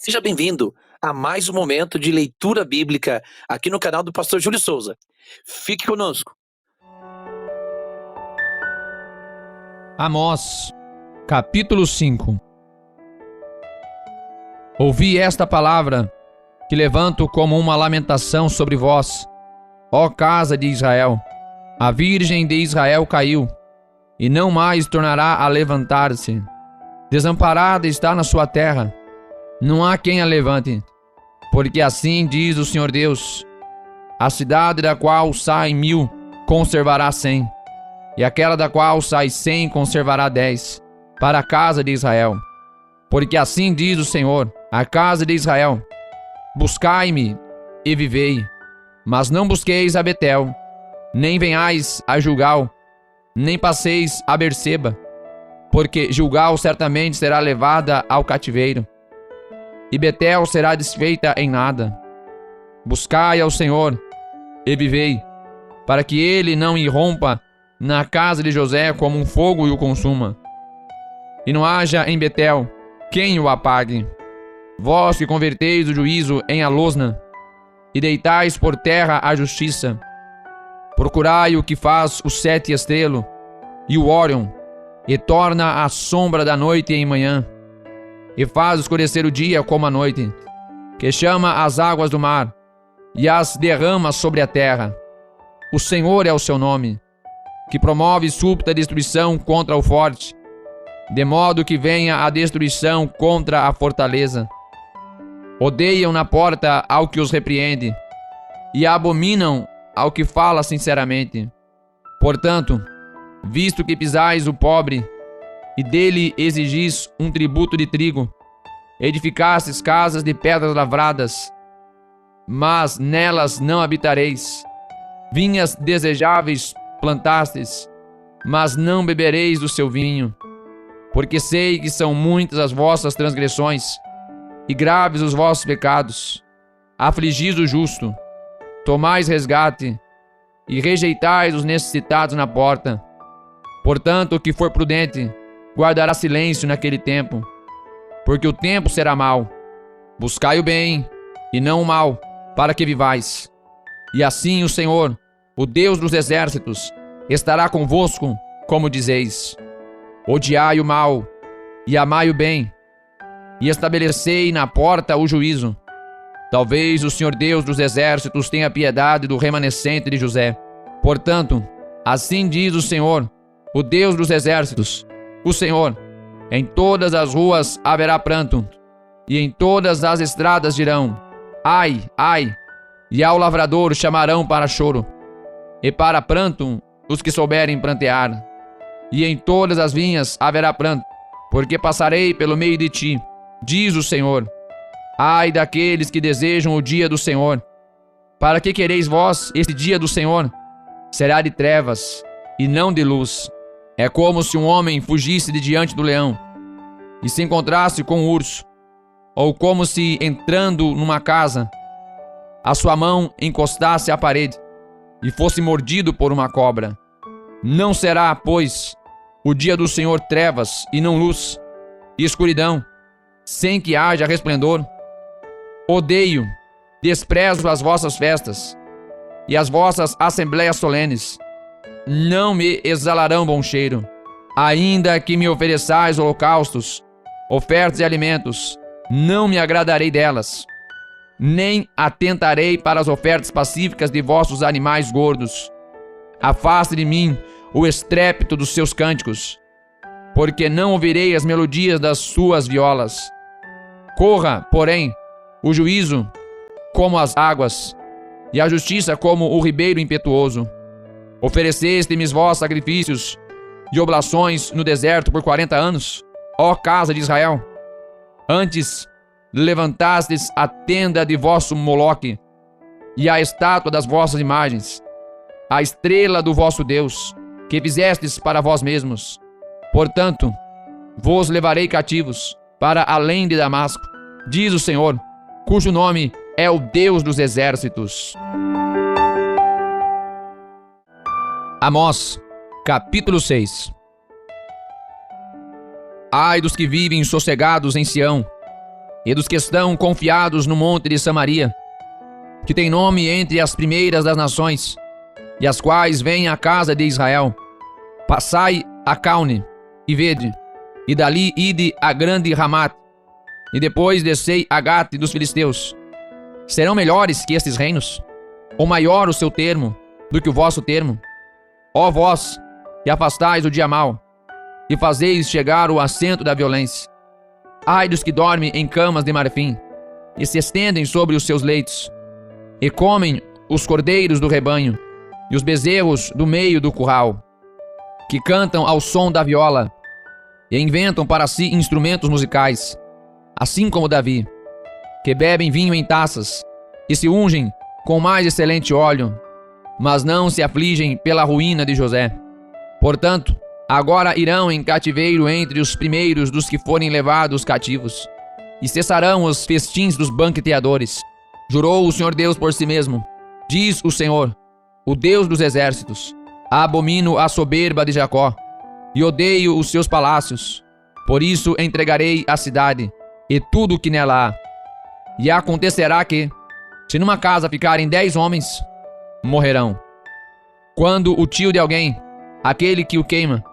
Seja bem-vindo a mais um momento de leitura bíblica aqui no canal do Pastor Júlio Souza. Fique conosco. Amós, capítulo 5. Ouvi esta palavra, que levanto como uma lamentação sobre vós, ó casa de Israel. A Virgem de Israel caiu, e não mais tornará a levantar-se. Desamparada está na sua terra, não há quem a levante. Porque assim diz o Senhor Deus: a cidade da qual saem 1000 conservará 100, e aquela da qual sai 100 conservará 10, para a casa de Israel. Porque assim diz o Senhor, a casa de Israel: buscai-me e vivei, mas não busqueis a Betel, nem venhais a Gilgal, nem passeis a Berseba, porque Gilgal certamente será levada ao cativeiro, e Betel será desfeita em nada. Buscai ao Senhor e vivei, para que ele não irrompa na casa de José como um fogo e o consuma, e não haja em Betel quem o apague. Vós que converteis o juízo em alosna, e deitais por terra a justiça, procurai o que faz o 7 estrelo e o Órion, e torna a sombra da noite em manhã, e faz escurecer o dia como a noite, que chama as águas do mar e as derrama sobre a terra. O Senhor é o seu nome, que promove súbita destruição contra o forte, de modo que venha a destruição contra a fortaleza. Odeiam na porta ao que os repreende, e abominam ao que fala sinceramente. Portanto, visto que pisais o pobre, e dele exigis um tributo de trigo, edificastes casas de pedras lavradas, mas nelas não habitareis. Vinhas desejáveis plantastes, mas não bebereis do seu vinho. Porque sei que são muitas as vossas transgressões, e graves os vossos pecados. Afligis o justo, tomais resgate, e rejeitais os necessitados na porta. Portanto, o que for prudente guardará silêncio naquele tempo, porque o tempo será mau. Buscai o bem, e não o mal, para que vivais. E assim o Senhor, o Deus dos exércitos, estará convosco, como dizeis. Odiai o mal, e amai o bem, e estabelecei na porta o juízo. Talvez o Senhor Deus dos exércitos tenha piedade do remanescente de José. Portanto, assim diz o Senhor, o Deus dos exércitos, o Senhor: em todas as ruas haverá pranto, e em todas as estradas dirão: ai, ai, e ao lavrador chamarão para choro, e para pranto os que souberem prantear. E em todas as vinhas haverá pranto, porque passarei pelo meio de ti, diz o Senhor. Ai daqueles que desejam o dia do Senhor. Para que quereis vós esse dia do Senhor? Será de trevas, e não de luz. É como se um homem fugisse de diante do leão, e se encontrasse com um urso, ou como se, entrando numa casa, a sua mão encostasse à parede, e fosse mordido por uma cobra. Não será, pois, o dia do Senhor trevas, e não luz, e escuridão, sem que haja resplendor? Odeio, desprezo as vossas festas, e as vossas assembleias solenes. Não me exalarão bom cheiro. Ainda que me ofereçais holocaustos, ofertas e alimentos, não me agradarei delas. Nem atentarei para as ofertas pacíficas de vossos animais gordos. Afaste de mim o estrépito dos seus cânticos, porque não ouvirei as melodias das suas violas. Corra, porém, o juízo como as águas, e a justiça como o ribeiro impetuoso. Ofereceste-me vós sacrifícios e oblações no deserto por 40 anos, ó casa de Israel. Antes levantastes a tenda de vosso Moloque, e a estátua das vossas imagens, a estrela do vosso Deus, que fizestes para vós mesmos. Portanto, vos levarei cativos para além de Damasco, diz o Senhor, cujo nome é o Deus dos exércitos. Amós, capítulo 6. Ai dos que vivem sossegados em Sião, e dos que estão confiados no monte de Samaria, que tem nome entre as primeiras das nações, e as quais vêm à casa de Israel. Passai a Caune, e vede, e dali ide a grande Ramat, e depois descei a Gate dos filisteus. Serão melhores que estes reinos? Ou maior o seu termo do que o vosso termo? Ó vós, que afastais o dia mau, e fazeis chegar o assento da violência. Ai dos que dormem em camas de marfim, e se estendem sobre os seus leitos, e comem os cordeiros do rebanho, e os bezerros do meio do curral, que cantam ao som da viola, e inventam para si instrumentos musicais, assim como Davi, que bebem vinho em taças, e se ungem com mais excelente óleo, mas não se afligem pela ruína de José. Portanto, agora irão em cativeiro entre os primeiros dos que forem levados cativos, e cessarão os festins dos banqueteadores. Jurou o Senhor Deus por si mesmo. Diz o Senhor, o Deus dos exércitos: abomino a soberba de Jacó, e odeio os seus palácios. Por isso entregarei a cidade, e tudo o que nela há. E acontecerá que, se numa casa ficarem 10 homens, morrerão. Quando o tio de alguém, aquele que o queima,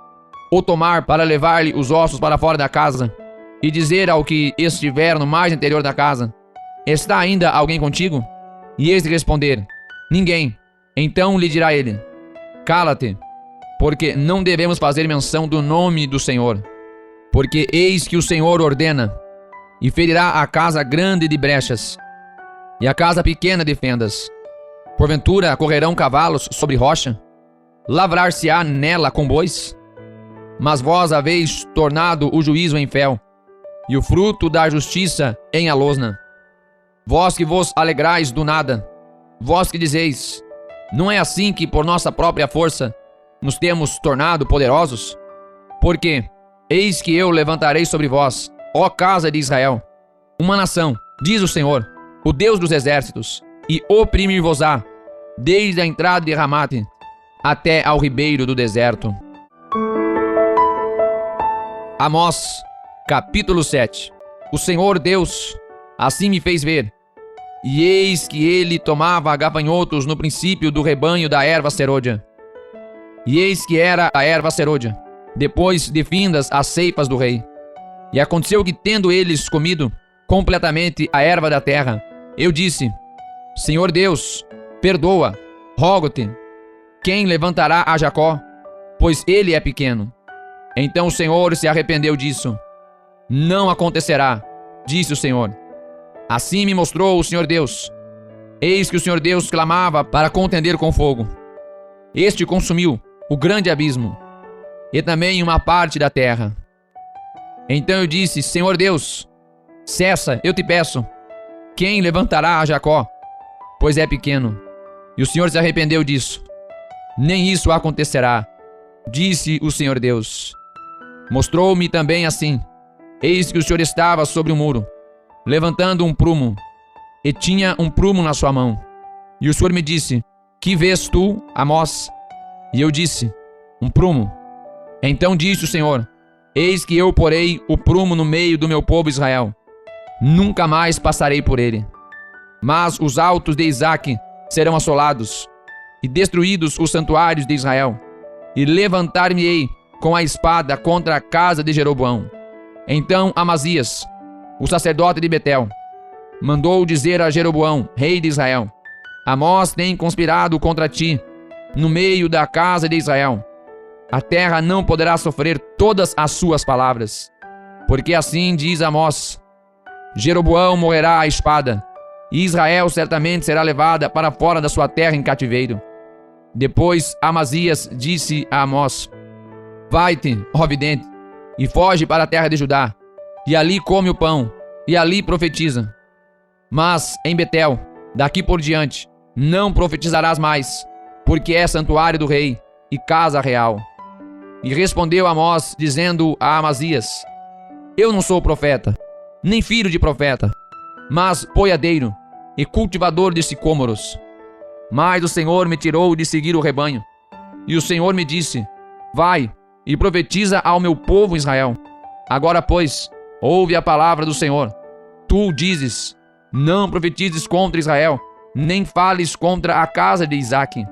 o tomar para levar-lhe os ossos para fora da casa, e dizer ao que estiver no mais interior da casa: está ainda alguém contigo? E este responder: ninguém. Então lhe dirá ele: cala-te, porque não devemos fazer menção do nome do Senhor. Porque eis que o Senhor ordena, e ferirá a casa grande de brechas, e a casa pequena de fendas. Porventura correrão cavalos sobre rocha? Lavrar-se-á nela com bois? Mas vós haveis tornado o juízo em fel, e o fruto da justiça em alosna. Vós que vos alegrais do nada, vós que dizeis: não é assim que por nossa própria força nos temos tornado poderosos? Porque eis que eu levantarei sobre vós, ó casa de Israel, uma nação, diz o Senhor, o Deus dos exércitos, e oprimir-vos-á, desde a entrada de Ramate até ao ribeiro do deserto. Amós, capítulo 7. O Senhor Deus assim me fez ver, e eis que ele tomava gafanhotos no princípio do rebanho da erva serôdia. E eis que era a erva serôdia, depois de findas as ceifas do rei. E aconteceu que, tendo eles comido completamente a erva da terra, eu disse: Senhor Deus, perdoa, rogo-te, quem levantará a Jacó, pois ele é pequeno? Então o Senhor se arrependeu disso. Não acontecerá, disse o Senhor. Assim me mostrou o Senhor Deus. Eis que o Senhor Deus clamava para contender com fogo. Este consumiu o grande abismo, e também uma parte da terra. Então eu disse: Senhor Deus, cessa, eu te peço, quem levantará a Jacó, pois é pequeno? E o Senhor se arrependeu disso. Nem isso acontecerá, disse o Senhor Deus. Mostrou-me também assim: eis que o Senhor estava sobre o muro, levantando um prumo, e tinha um prumo na sua mão. E o Senhor me disse: que vês tu, Amós? E eu disse: um prumo. Então disse o Senhor: eis que eu porei o prumo no meio do meu povo Israel. Nunca mais passarei por ele. Mas os altos de Isaque serão assolados, e destruídos os santuários de Israel. E levantar-me-ei com a espada contra a casa de Jeroboão. Então Amazias, o sacerdote de Betel, mandou dizer a Jeroboão, rei de Israel: Amós tem conspirado contra ti, no meio da casa de Israel. A terra não poderá sofrer todas as suas palavras. Porque assim diz Amós: Jeroboão morrerá à espada, e Israel certamente será levada para fora da sua terra em cativeiro. Depois Amazias disse a Amós: vai-te, ó vidente, e foge para a terra de Judá, e ali come o pão, e ali profetiza. Mas em Betel, daqui por diante, não profetizarás mais, porque é santuário do rei e casa real. E respondeu Amós, dizendo a Amazias: eu não sou profeta, nem filho de profeta, mas boiadeiro e cultivador de sicômoros. Mas o Senhor me tirou de seguir o rebanho, e o Senhor me disse: vai e profetiza ao meu povo Israel. Agora, pois, ouve a palavra do Senhor, tu dizes: não profetizes contra Israel, nem fales contra a casa de Isaque.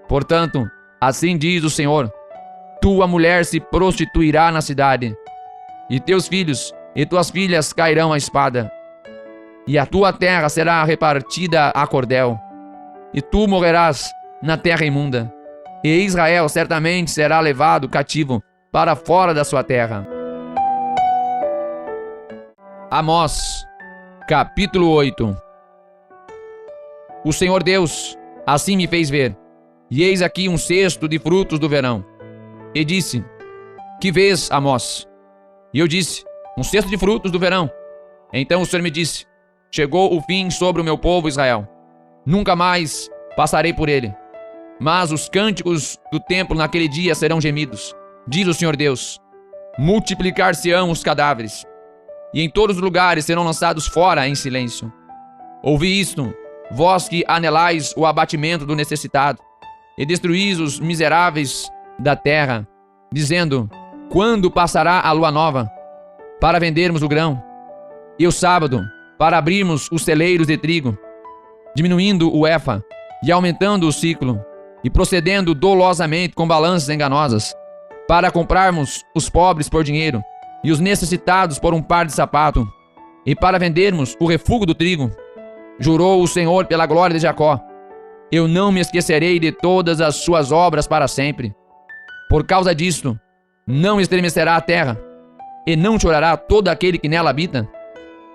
Portanto, assim diz o Senhor: tua mulher se prostituirá na cidade, e teus filhos e tuas filhas cairão à espada, e a tua terra será repartida a cordel, e tu morrerás na terra imunda, e Israel certamente será levado cativo para fora da sua terra. Amós, capítulo 8. O Senhor Deus assim me fez ver, e eis aqui um cesto de frutos do verão. E disse: que vês, Amós? E eu disse: um cesto de frutos do verão. Então o Senhor me disse: chegou o fim sobre o meu povo Israel. Nunca mais passarei por ele. Mas os cânticos do templo naquele dia serão gemidos, diz o Senhor Deus. Multiplicar-se-ão os cadáveres, e em todos os lugares serão lançados fora em silêncio. Ouvi isto, vós que anelais o abatimento do necessitado, e destruís os miseráveis da terra, dizendo: quando passará a lua nova, para vendermos o grão, e o sábado, para abrirmos os celeiros de trigo, diminuindo o efa, e aumentando o ciclo, e procedendo dolosamente com balanças enganosas, para comprarmos os pobres por dinheiro, e os necessitados por um par de sapato, e para vendermos o refúgio do trigo. Jurou o Senhor pela glória de Jacó: eu não me esquecerei de todas as suas obras para sempre. Por causa disto, não estremecerá a terra, e não chorará todo aquele que nela habita.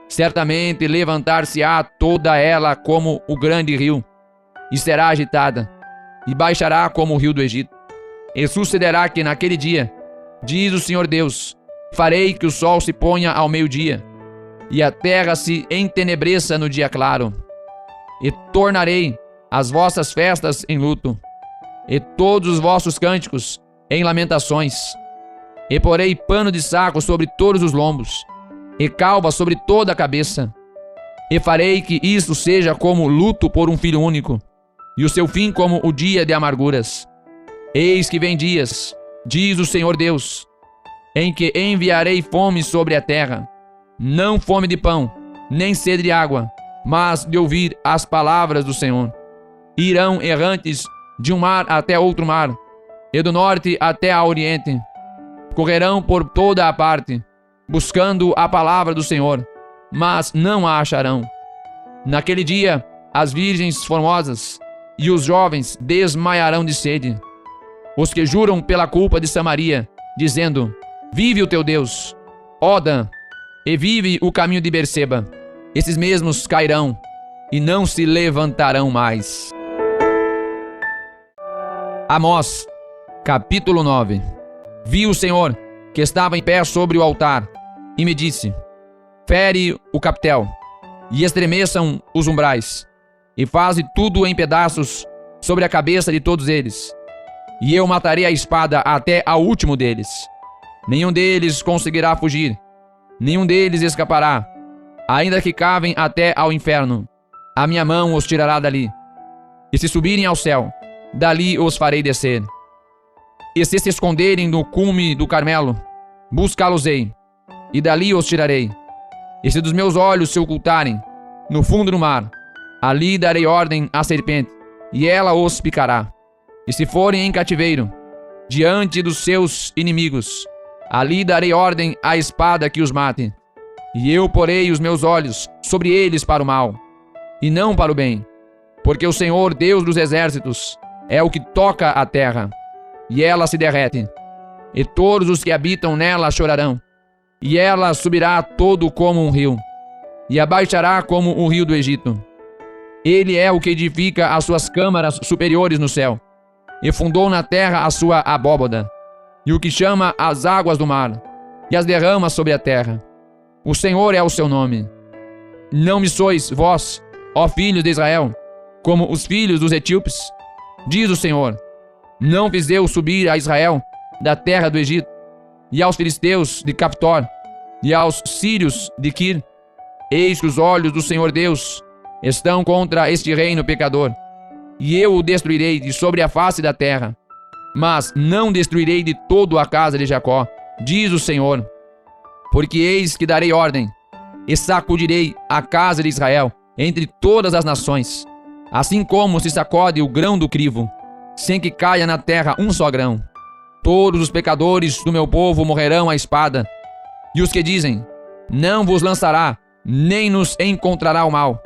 Certamente levantar-se-á toda ela como o grande rio, e será agitada, e baixará como o rio do Egito. E sucederá que naquele dia, diz o Senhor Deus, farei que o sol se ponha ao meio-dia, e a terra se entenebreça no dia claro. E tornarei as vossas festas em luto, e todos os vossos cânticos em lamentações. E porei pano de saco sobre todos os lombos, e calva sobre toda a cabeça. E farei que isto seja como luto por um filho único, e o seu fim como o dia de amarguras. Eis que vem dias, diz o Senhor Deus, em que enviarei fome sobre a terra, não fome de pão, nem sede de água, mas de ouvir as palavras do Senhor. Irão errantes de um mar até outro mar, e do norte até ao oriente. Correrão por toda a parte, buscando a palavra do Senhor, mas não a acharão. Naquele dia, as virgens formosas e os jovens desmaiarão de sede. Os que juram pela culpa de Samaria, dizendo: vive o teu Deus, ó Dan, e vive o caminho de Berseba. Esses mesmos cairão e não se levantarão mais. Amós, capítulo 9. Vi o Senhor, que estava em pé sobre o altar, e me disse: fere o capitel, e estremeçam os umbrais, e faze tudo em pedaços sobre a cabeça de todos eles. E eu matarei a espada até ao último deles. Nenhum deles conseguirá fugir, nenhum deles escapará. Ainda que cavem até ao inferno, a minha mão os tirará dali. E se subirem ao céu, dali os farei descer. E se esconderem no cume do Carmelo, buscá-los-ei, e dali os tirarei. E se dos meus olhos se ocultarem no fundo do mar, ali darei ordem à serpente, e ela os picará. E se forem em cativeiro, diante dos seus inimigos, ali darei ordem à espada que os mate. E eu porei os meus olhos sobre eles para o mal, e não para o bem, porque o Senhor, Deus dos exércitos, é o que toca a terra, e ela se derrete, e todos os que habitam nela chorarão, e ela subirá todo como um rio, e abaixará como o rio do Egito. Ele é o que edifica as suas câmaras superiores no céu, e fundou na terra a sua abóbada, e o que chama as águas do mar, e as derrama sobre a terra. O Senhor é o seu nome. Não me sois vós, ó filhos de Israel, como os filhos dos etíopes? Diz o Senhor: não fiz eu subir a Israel da terra do Egito, e aos filisteus de Captor, e aos sírios de Quir? Eis que os olhos do Senhor Deus estão contra este reino pecador, e eu o destruirei de sobre a face da terra, mas não destruirei de todo a casa de Jacó, diz o Senhor. Porque eis que darei ordem, e sacudirei a casa de Israel entre todas as nações, assim como se sacode o grão do crivo, sem que caia na terra um só grão. Todos os pecadores do meu povo morrerão à espada, e os que dizem, não vos lançará, nem nos encontrará o mal.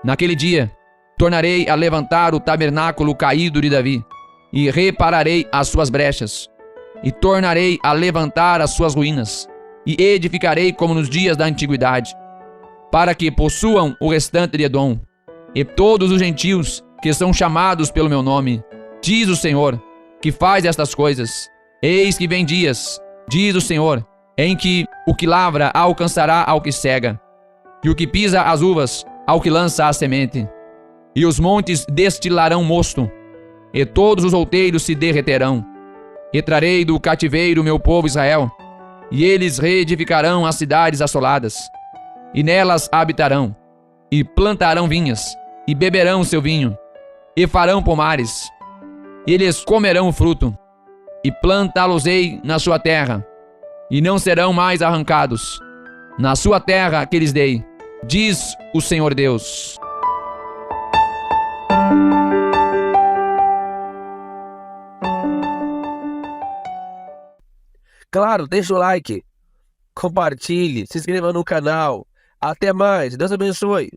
Naquele dia, tornarei a levantar o tabernáculo caído de Davi, e repararei as suas brechas, e tornarei a levantar as suas ruínas, e edificarei como nos dias da antiguidade, para que possuam o restante de Edom, e todos os gentios que são chamados pelo meu nome, diz o Senhor, que faz estas coisas. Eis que vem dias, diz o Senhor, em que o que lavra alcançará ao que cega, e o que pisa as uvas ao que lança a semente. E os montes destilarão mosto, e todos os outeiros se derreterão. E trarei do cativeiro meu povo Israel, e eles reedificarão as cidades assoladas, e nelas habitarão, e plantarão vinhas, e beberão seu vinho, e farão pomares, e eles comerão o fruto, e plantá-los-ei na sua terra, e não serão mais arrancados, na sua terra que lhes dei, diz o Senhor Deus. Claro, deixa o like, compartilhe, se inscreva no canal. Até mais, Deus abençoe.